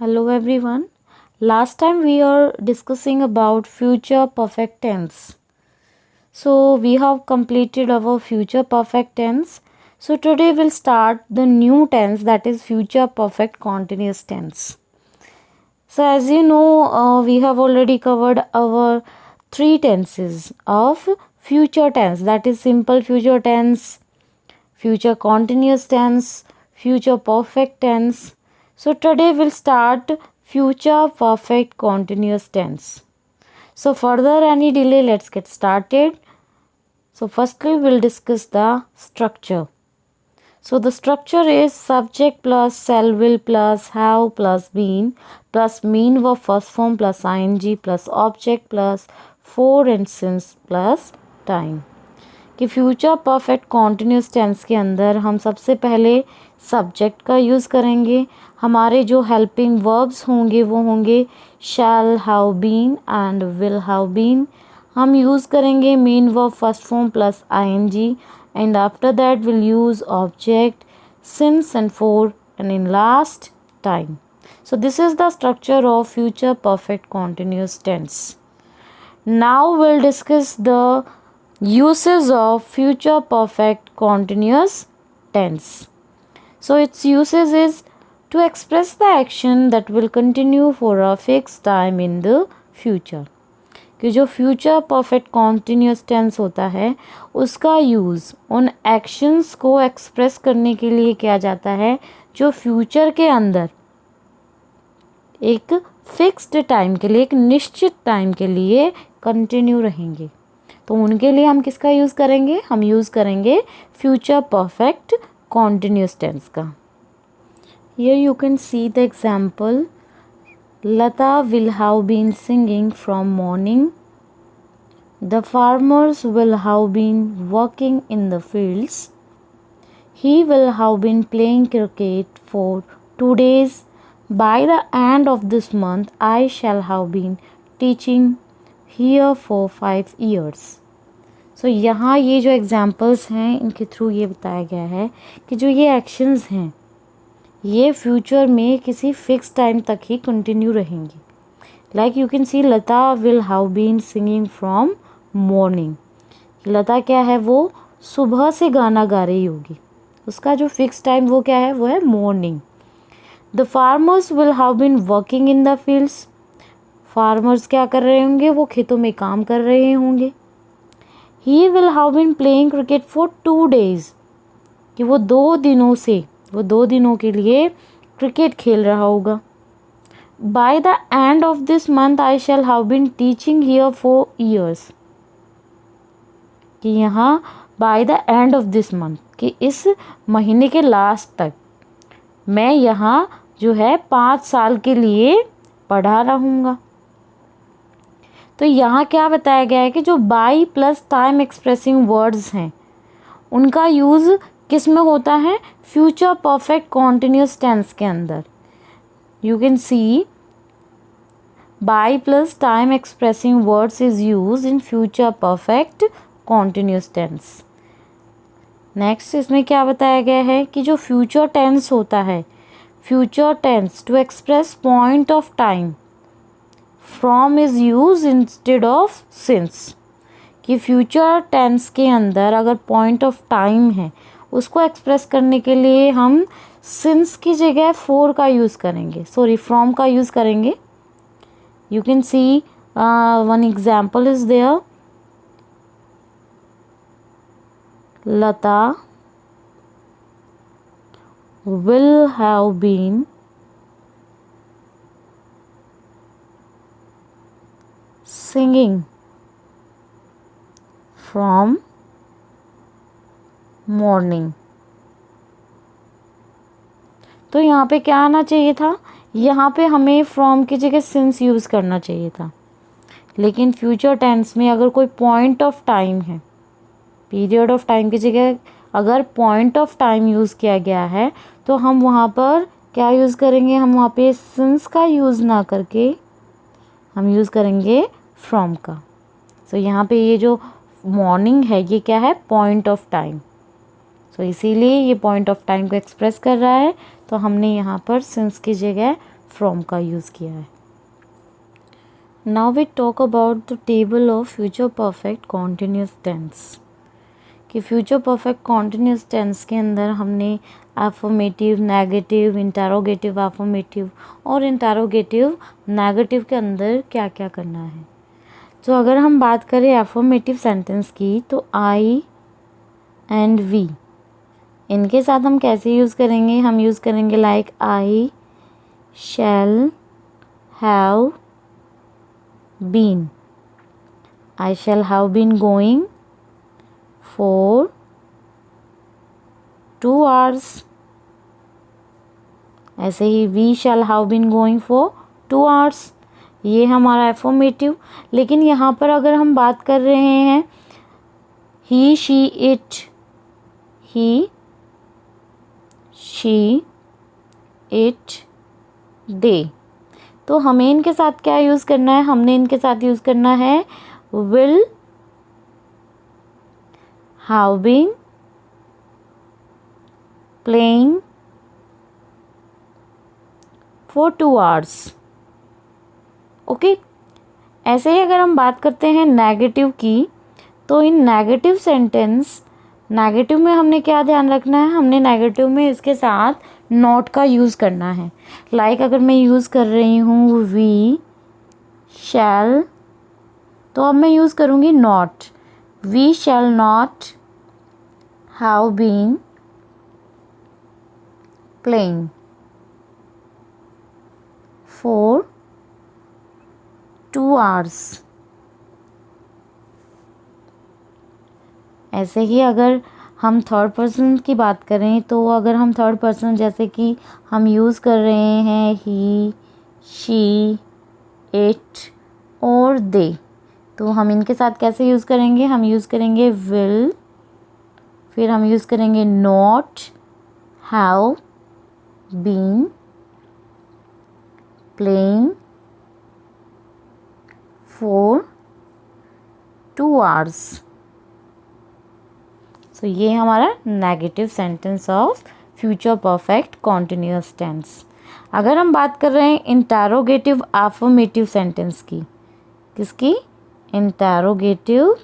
Hello everyone. Last time we are discussing about future perfect tense. So we have completed our future perfect tense. So today we'll start the new tense, that is future perfect continuous tense. So as you know, we have already covered our three tenses of future tense, that is simple future tense, future continuous tense, future perfect tense. So today we'll start future perfect continuous tense. So further any delay, let's get started. So firstly we'll discuss the structure. So the structure is subject plus shall will plus have plus been plus mean verb first form plus ing plus object plus for and since plus time. कि future perfect continuous tense के अंदर हम सबसे पहले subject का use करेंगे. हमारे जो हेल्पिंग वर्ब्स होंगे वो होंगे shall have been and will have been. हम यूज़ करेंगे main verb first form plus ING and after that will use object since and for and in last time. So this is the structure of future perfect continuous tense. Now we'll discuss the uses of future perfect continuous tense. So its uses is to express the action that will continue for a fixed time in the future. कि जो future perfect continuous tense होता है उसका use उन actions को express करने के लिए किया जाता है जो फ्यूचर के अंदर एक फिक्स्ड टाइम के लिए, एक निश्चित टाइम के लिए कंटिन्यू रहेंगे. तो उनके लिए हम किसका यूज़ करेंगे? हम यूज़ करेंगे फ्यूचर परफेक्ट कॉन्टिन्यूस टेंस का. Here you can see the example. Lata will have been singing from morning. The farmers will have been working in the fields. He will have been playing cricket for 2 days. By the end of this month, I shall have been teaching here for 5 years. So यहाँ ये जो examples हैं इनके through ये बताया गया है कि जो ये एक्शंस हैं ये फ्यूचर में किसी फिक्स टाइम तक ही कंटिन्यू रहेंगी. Like you can see Lata will have been singing from morning. Lata क्या है? वो सुबह से गाना गा रही होगी. उसका जो फिक्स टाइम वो क्या है? वो है morning. The farmers will have been working in the fields. Farmers क्या कर रहे होंगे? वो खेतों में काम कर रहे होंगे. He will have been playing cricket for 2 days. कि वो 2 दिनों के लिए क्रिकेट खेल रहा होगा. By the end of this month I shall have been teaching here for years. कि यहाँ by the end of this month कि इस महीने के लास्ट तक मैं यहाँ जो है 5 साल के लिए पढ़ा रहूँगा. तो यहाँ क्या बताया गया है कि जो by plus time expressing words हैं उनका यूज़ किस में होता है? फ्यूचर परफेक्ट कॉन्टिन्यूस टेंस के अंदर. You can see by plus time expressing words is use in future perfect continuous tense. Next इसमें क्या बताया गया है कि जो फ्यूचर टेंस होता है, future tense to express point of time from is use instead of since. कि फ्यूचर टेंस के अंदर अगर पॉइंट ऑफ टाइम है उसको एक्सप्रेस करने के लिए हम सिंस की जगह फॉर का यूज़ करेंगे, फ्रॉम का यूज़ करेंगे. You can see one example is there. Lata will have been singing from morning. तो यहाँ पे क्या आना चाहिए था? यहाँ पे हमें फ्रॉम की जगह सिंस यूज़ करना चाहिए था. लेकिन फ्यूचर टेंस में अगर कोई पॉइंट ऑफ टाइम है, पीरियड ऑफ टाइम की जगह अगर पॉइंट ऑफ टाइम यूज़ किया गया है तो हम वहाँ पर क्या यूज़ करेंगे? हम वहाँ पे सिंस का यूज़ ना करके हम यूज़ करेंगे फ्रॉम का. सो यहाँ पे ये जो मॉर्निंग है ये क्या है? Point of time. सो इसीलिए ये पॉइंट ऑफ टाइम को एक्सप्रेस कर रहा है तो हमने यहाँ पर सिंस की जगह फ्रॉम का यूज़ किया है। Now we talk about the table of future perfect continuous tense. कि फ्यूचर परफेक्ट कॉन्टिन्यूस टेंस के अंदर हमने एफर्मेटिव, नेगेटिव, इंटरोगेटिव एफर्मेटिव और इंटरोगेटिव नेगेटिव के अंदर क्या क्या करना है। तो अगर हम बात करें एफर्मेटिव सेंटेंस की, तो आई एंड वी, इनके साथ हम कैसे यूज़ करेंगे? हम यूज़ करेंगे like I shall have been, I shall have been going for 2 hours। ऐसे ही we shall have been going for 2 hours, ये हमारा एफर्मेटिव। लेकिन यहाँ पर अगर हम बात कर रहे हैं he she it, he she it they, तो हमें इनके साथ क्या यूज़ करना है? हमने इनके साथ यूज़ करना है will have been playing for 2 hours। Okay, ऐसे ही अगर हम बात करते हैं नेगेटिव की, तो इन नेगेटिव सेंटेंस, नेगेटिव में हमने क्या ध्यान रखना है? हमने नेगेटिव में इसके साथ नॉट का यूज़ करना है। लाइक अगर मैं यूज़ कर रही हूँ वी शैल, तो अब मैं यूज़ करूँगी not. We shall not have been playing for 2 hours। ऐसे ही अगर हम थर्ड पर्सन की बात करें, तो अगर हम थर्ड पर्सन जैसे कि हम यूज़ कर रहे हैं ही शी इट और दे, तो हम इनके साथ कैसे यूज़ करेंगे? हम यूज़ करेंगे विल, फिर हम यूज़ करेंगे not have been playing for 2 hours। So ये हमारा negative sentence of future perfect continuous tense. अगर हम बात कर रहे हैं इंटरोगेटिव एफर्मेटिव सेंटेंस की, किसकी? इंटरोगेटिव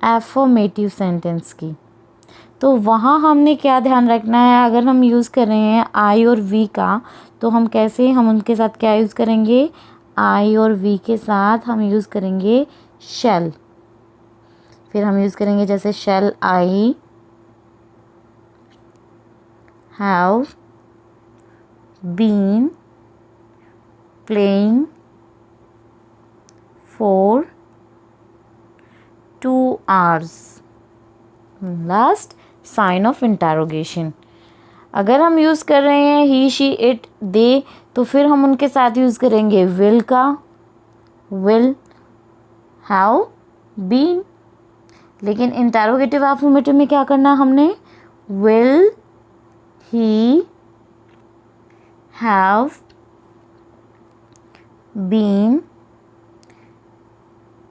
एफर्मेटिव सेंटेंस की, तो वहाँ हमने क्या ध्यान रखना है? अगर हम यूज़ कर रहे हैं आई और वी का, तो हम कैसे, हम उनके साथ क्या यूज़ करेंगे? आई और वी के साथ हम यूज़ करेंगे शैल। फिर हम यूज़ करेंगे जैसे shall I have been playing for 2 hours। Last sign of interrogation. अगर हम यूज़ कर रहे हैं ही शी इट दे, तो फिर हम उनके साथ यूज़ करेंगे विल का, विल हैव बीन। लेकिन इंटरोगेटिव एफर्मेटिव में क्या करना हमने? Will he have been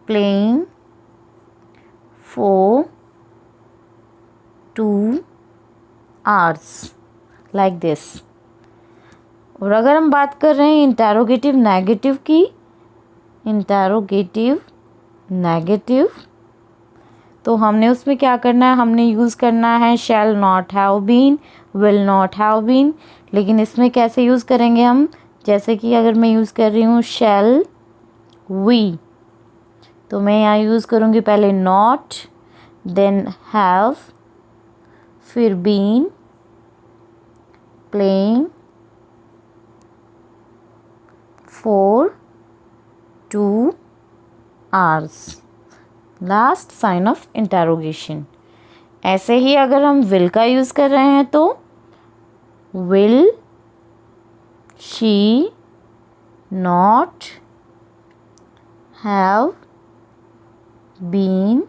playing for 2 hours, like this. और अगर हम बात कर रहे हैं इंटरोगेटिव नेगेटिव की, इंटरोगेटिव नेगेटिव, तो हमने उसमें क्या करना है? हमने यूज़ करना है shall not have been, will not have been. लेकिन इसमें कैसे यूज़ करेंगे हम? जैसे कि अगर मैं यूज़ कर रही हूँ शैल वी, तो मैं यहाँ यूज़ करूँगी पहले नॉट, देन हैव, फिर been playing for 2 hours। Last sign of interrogation. ऐसे ही अगर हम विल का यूज़ कर रहे हैं, तो will she not have been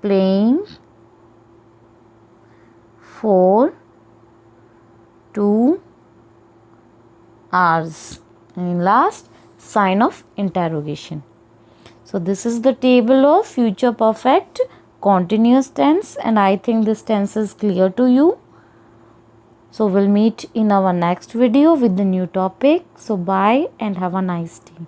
playing for 2 hours। And last, sign of interrogation. So this is the table of future perfect continuous tense, and I think this tense is clear to you. So we'll meet in our next video with the new topic. So bye and have a nice day.